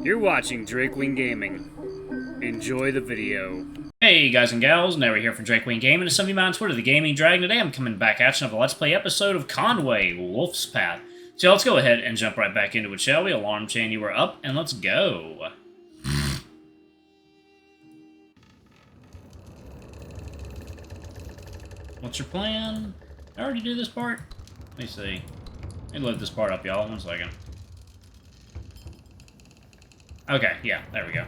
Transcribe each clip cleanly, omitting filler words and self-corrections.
You're watching Drakewing Gaming. Enjoy the video. Hey guys and gals, Noah here from Drakewing Gaming, and some of you on Twitter, the Gaming Dragon. Today I'm coming back at you with a Let's Play episode of Conway, Wolf's Path. So let's go ahead and jump right back into it, shall we? Alarm chain, you are up, and let's go. What's your plan? I already do this part? Let me see. Let me load this part up, y'all. 1 second. Okay, yeah, there we go.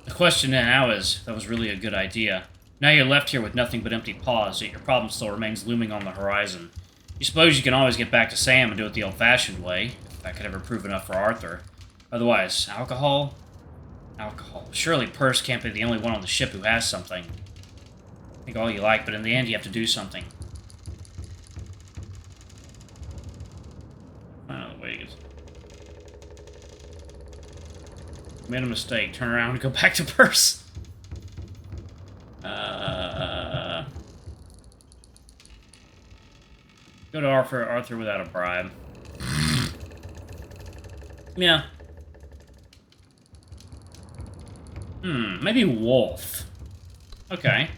The question now is, that was really a good idea. Now you're left here with nothing but empty paws, yet your problem still remains looming on the horizon. You suppose you can always get back to Sam and do it the old-fashioned way, if that could ever prove enough for Arthur. Otherwise, alcohol? Alcohol. Surely Perce can't be the only one on the ship who has something. Think all you like, but in the end you have to do something. Oh, wait. Made a mistake. Turn around and go back to Perce. Go to Arthur without a bribe. Yeah. Maybe Wolf. Okay.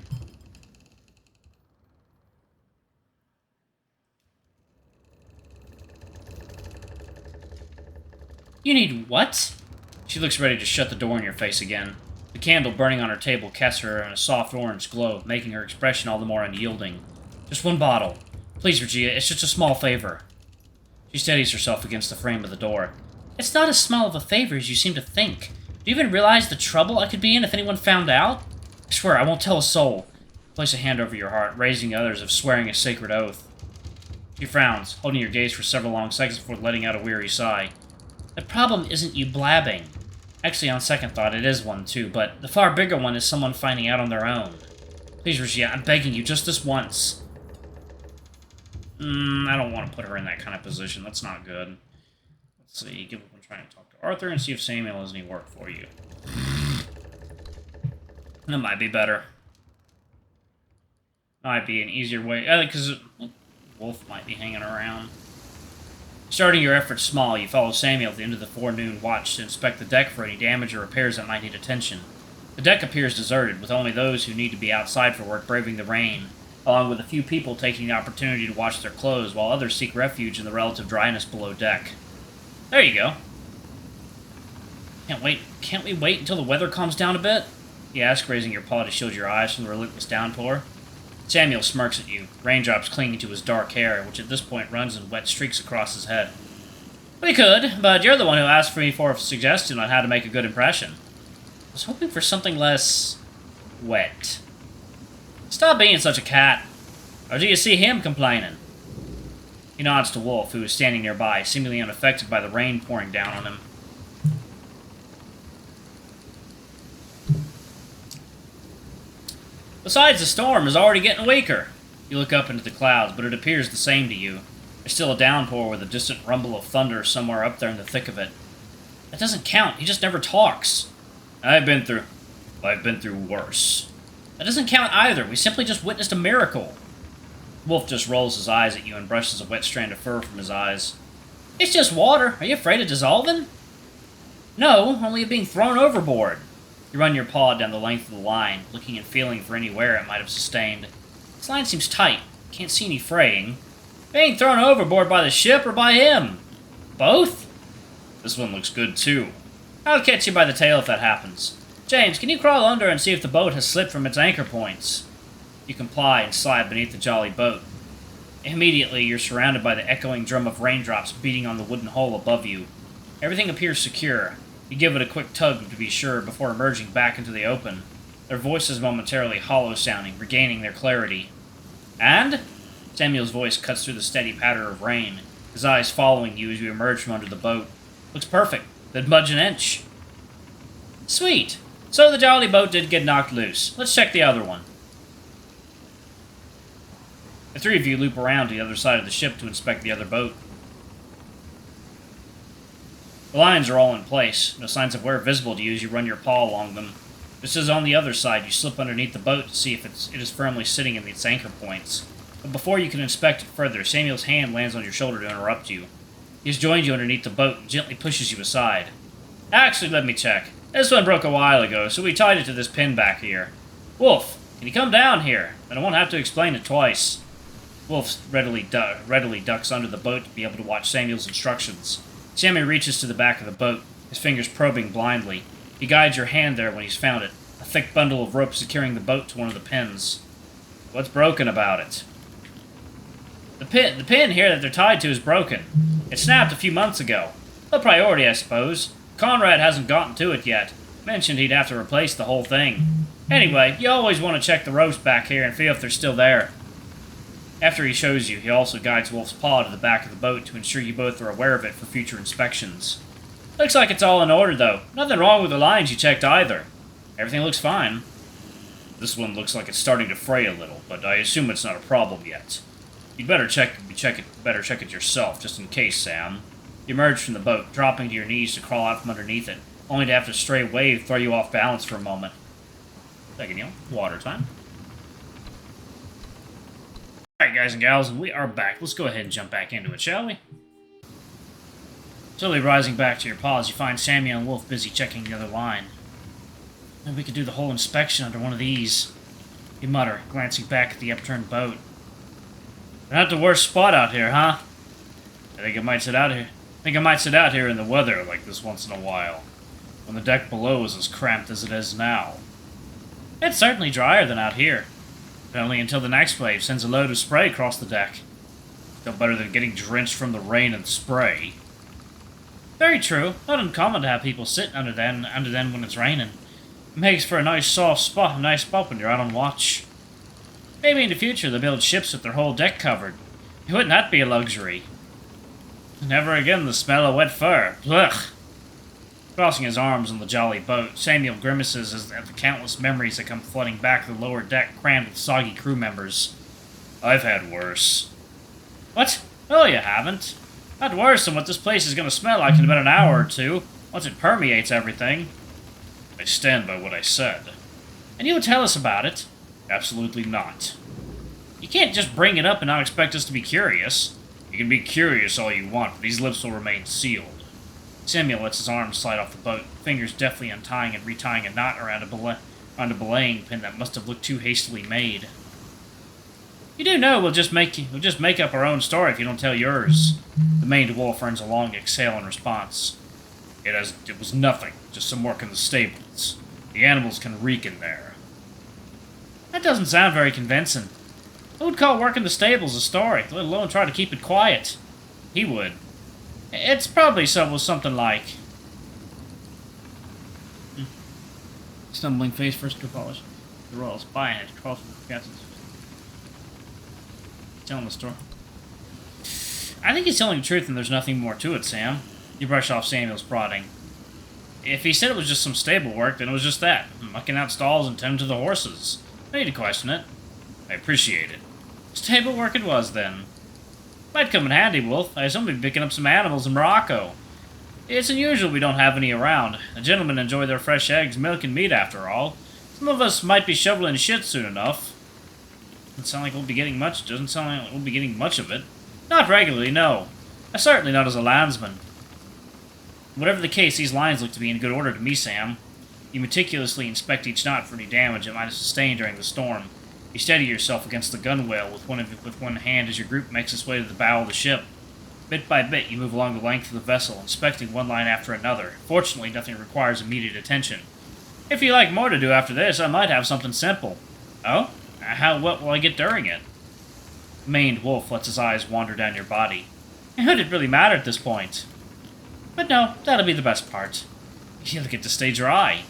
You need what? She looks ready to shut the door in your face again. The candle burning on her table casts her in a soft orange glow, making her expression all the more unyielding. Just 1 bottle. Please, Regia, it's just a small favor. She steadies herself against the frame of the door. It's not as small of a favor as you seem to think. Do you even realize the trouble I could be in if anyone found out? I swear, I won't tell a soul. Place a hand over your heart, raising others of swearing a sacred oath. She frowns, holding your gaze for several long seconds before letting out a weary sigh. The problem isn't you blabbing. Actually, on second thought, it is one too, but the far bigger one is someone finding out on their own. Please, Regia, I'm begging you, just this once. I don't want to put her in that kind of position. That's not good. Let's see, give up and try and talk to Arthur and see if Samuel has any work for you. That might be better. Might be an easier way, because Wolf might be hanging around. Starting your efforts small, you follow Samuel at the end of the forenoon watch to inspect the deck for any damage or repairs that might need attention. The deck appears deserted, with only those who need to be outside for work braving the rain, along with a few people taking the opportunity to wash their clothes, while others seek refuge in the relative dryness below deck. There you go. Can't we wait until the weather calms down a bit? You ask, raising your paw to shield your eyes from the relentless downpour. Samuel smirks at you, raindrops clinging to his dark hair, which at this point runs in wet streaks across his head. We could, but you're the one who asked me for a suggestion on how to make a good impression. I was hoping for something less wet. Stop being such a cat. Or do you see him complaining? He nods to Wolf, who is standing nearby, seemingly unaffected by the rain pouring down on him. Besides, the storm is already getting weaker. You look up into the clouds, but it appears the same to you. There's still a downpour with a distant rumble of thunder somewhere up there in the thick of it. That doesn't count. He just never talks. I've been through worse. That doesn't count either. We simply just witnessed a miracle. Wolf just rolls his eyes at you and brushes a wet strand of fur from his eyes. It's just water. Are you afraid of dissolving? No, only of being thrown overboard. You run your paw down the length of the line, looking and feeling for any wear it might have sustained. This line seems tight. Can't see any fraying. Being thrown overboard by the ship or by him? Both? This one looks good, too. I'll catch you by the tail if that happens. James, can you crawl under and see if the boat has slipped from its anchor points? You comply and slide beneath the jolly boat. Immediately, you're surrounded by the echoing drum of raindrops beating on the wooden hull above you. Everything appears secure. You give it a quick tug to be sure before emerging back into the open, their voices momentarily hollow-sounding, regaining their clarity. And? Samuel's voice cuts through the steady patter of rain, his eyes following you as you emerge from under the boat. Looks perfect. Didn't budge an inch. Sweet. So the jolly boat did get knocked loose. Let's check the other one. The 3 of you loop around to the other side of the ship to inspect the other boat. The lines are all in place. No signs of wear visible to you as you run your paw along them. Just as on the other side, you slip underneath the boat to see if it is firmly sitting in its anchor points. But before you can inspect it further, Samuel's hand lands on your shoulder to interrupt you. He has joined you underneath the boat and gently pushes you aside. Actually, let me check. This one broke a while ago, so we tied it to this pin back here. Wolf, can you come down here? Then I won't have to explain it twice. Wolf readily ducks under the boat to be able to watch Samuel's instructions. Samuel reaches to the back of the boat, his fingers probing blindly. He guides your hand there when he's found it, a thick bundle of rope securing the boat to one of the pins. What's broken about it? The pin here that they're tied to is broken. It snapped a few months ago. A priority, I suppose. Conrad hasn't gotten to it yet. Mentioned he'd have to replace the whole thing. Anyway, you always want to check the ropes back here and feel if they're still there. After he shows you, he also guides Wolf's paw to the back of the boat to ensure you both are aware of it for future inspections. Looks like it's all in order, though. Nothing wrong with the lines you checked either. Everything looks fine. This one looks like it's starting to fray a little, but I assume it's not a problem yet. You'd better check it yourself, just in case, Sam. You emerge from the boat, dropping to your knees to crawl out from underneath it, only to have a stray wave throw you off balance for a moment. Second, water time. Alright, guys and gals, and we are back. Let's go ahead and jump back into it, shall we? Slowly rising back to your paws, you find Samuel and Wolf busy checking the other line. Maybe we could do the whole inspection under one of these, you mutter, glancing back at the upturned boat. Not the worst spot out here, huh? I think I might sit out here in the weather like this once in a while, when the deck below is as cramped as it is now. It's certainly drier than out here, but only until the next wave sends a load of spray across the deck. Still better than getting drenched from the rain and spray. Very true. Not uncommon to have people sitting under them when it's raining. It makes for a nice spot when you're out on watch. Maybe in the future they'll build ships with their whole deck covered. Wouldn't that be a luxury? Never again the smell of wet fur. Ugh. Crossing his arms on the jolly boat, Samuel grimaces at the countless memories that come flooding back to the lower deck crammed with soggy crew members. I've had worse. What? Oh, you haven't. Not worse than what this place is going to smell like in about an hour or two, once it permeates everything. I stand by what I said. And you'll tell us about it? Absolutely not. You can't just bring it up and not expect us to be curious. You can be curious all you want, but these lips will remain sealed. Samuel lets his arms slide off the boat, fingers deftly untying and retying a knot around a belaying pin that must have looked too hastily made. You do know we'll just make up our own story if you don't tell yours. The maned wolf earns a long exhale in response. It was nothing, just some work in the stables. The animals can reek in there. That doesn't sound very convincing. Who would call working the stables a story, let alone try to keep it quiet? He would. It's probably something like... Stumbling face first to polish. The royal spy and it crawls from the captain's... Telling the story. I think he's telling the truth and there's nothing more to it, Sam. You brush off Samuel's prodding. If he said it was just some stable work, then it was just that. Mucking out stalls and tending to the horses. No need to question it. I appreciate it. Stable work it was, then. Might come in handy, Wolf. I assume we'll be picking up some animals in Morocco. It's unusual we don't have any around. The gentlemen enjoy their fresh eggs, milk, and meat, after all. Some of us might be shoveling shit soon enough. Doesn't sound like we'll be getting much of it. Not regularly, no. Certainly not as a landsman. Whatever the case, these lines look to be in good order to me, Sam. You meticulously inspect each knot for any damage it might have sustained during the storm. You steady yourself against the gunwale with one hand as your group makes its way to the bow of the ship. Bit by bit, you move along the length of the vessel, inspecting one line after another. Fortunately, nothing requires immediate attention. If you like more to do after this, I might have something simple. Oh? What will I get during it? The maned wolf lets his eyes wander down your body. Would it really matter at this point? But no, that'll be the best part. You'll get to stay dry.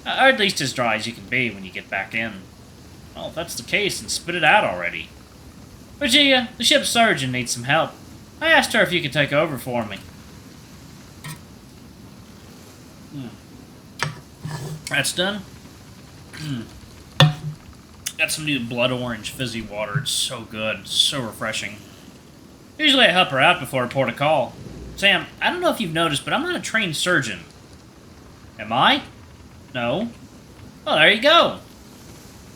Or at least as dry as you can be when you get back in. Well, if that's the case, then spit it out already. Virginia, the ship's surgeon needs some help. I asked her if you could take over for me. That's done. Got some new blood orange fizzy water. It's so good. It's so refreshing. Usually I help her out before I port a call. Sam, I don't know if you've noticed, but I'm not a trained surgeon. Am I? No. Well, there you go.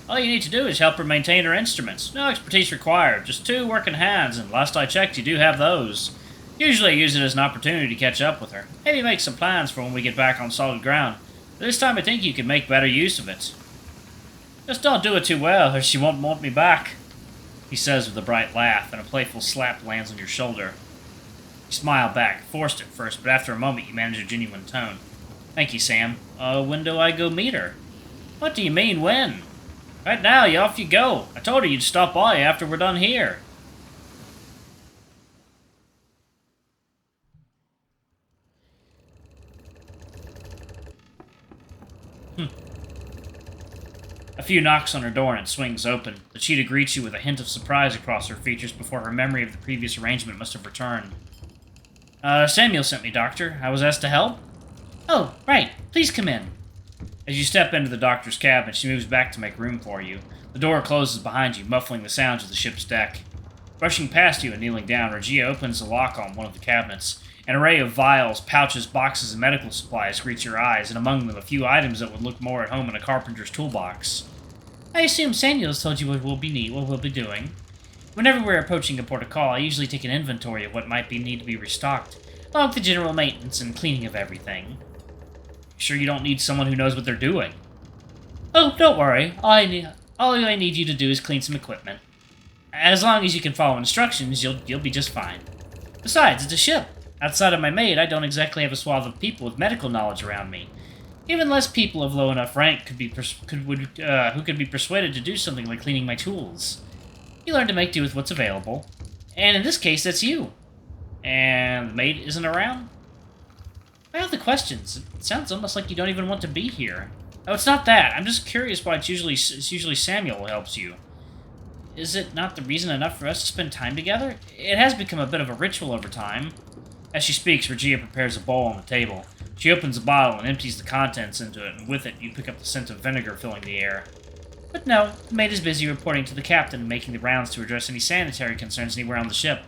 All you need to do is help her maintain her instruments. No expertise required, just 2 working hands, and last I checked, you do have those. Usually I use it as an opportunity to catch up with her. Maybe make some plans for when we get back on solid ground. But this time I think you could make better use of it. Just don't do it too well, or she won't want me back, he says with a bright laugh, and a playful slap lands on your shoulder. You smile back, forced at first, but after a moment you manage a genuine tone. Thank you, Sam. When do I go meet her? What do you mean, when? Right now, off you go. I told her you'd stop by after we're done here. A few knocks on her door and it swings open. The cheetah greets you with a hint of surprise across her features before her memory of the previous arrangement must have returned. Samuel sent me, Doctor. I was asked to help? Oh, right. Please come in. As you step into the doctor's cabin, she moves back to make room for you. The door closes behind you, muffling the sounds of the ship's deck. Brushing past you and kneeling down, Regia opens the lock on one of the cabinets. An array of vials, pouches, boxes, and medical supplies greets your eyes, and among them a few items that would look more at home in a carpenter's toolbox. I assume Samuel's told you what we'll be doing. Whenever we're approaching a port of call, I usually take an inventory of what might need to be restocked, along with the general maintenance and cleaning of everything. Sure you don't need someone who knows what they're doing? Oh, don't worry. All I need you to do is clean some equipment. As long as you can follow instructions, you'll be just fine. Besides, it's a ship. Outside of my maid, I don't exactly have a swath of people with medical knowledge around me. Even less people of low enough rank who could be persuaded to do something like cleaning my tools. You learn to make do with what's available. And in this case, that's you. And the maid isn't around? Why all the questions? It sounds almost like you don't even want to be here. Oh, it's not that. I'm just curious why it's usually Samuel who helps you. Is it not the reason enough for us to spend time together? It has become a bit of a ritual over time. As she speaks, Regia prepares a bowl on the table. She opens a bottle and empties the contents into it, and with it, you pick up the scent of vinegar filling the air. But no, the maid is busy reporting to the captain and making the rounds to address any sanitary concerns anywhere on the ship.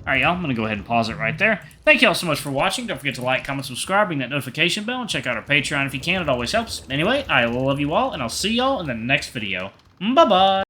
Alright, y'all, I'm going to go ahead and pause it right there. Thank y'all so much for watching. Don't forget to like, comment, subscribe, ring that notification bell, and check out our Patreon if you can. It always helps. Anyway, I love you all, and I'll see y'all in the next video. Bye-bye!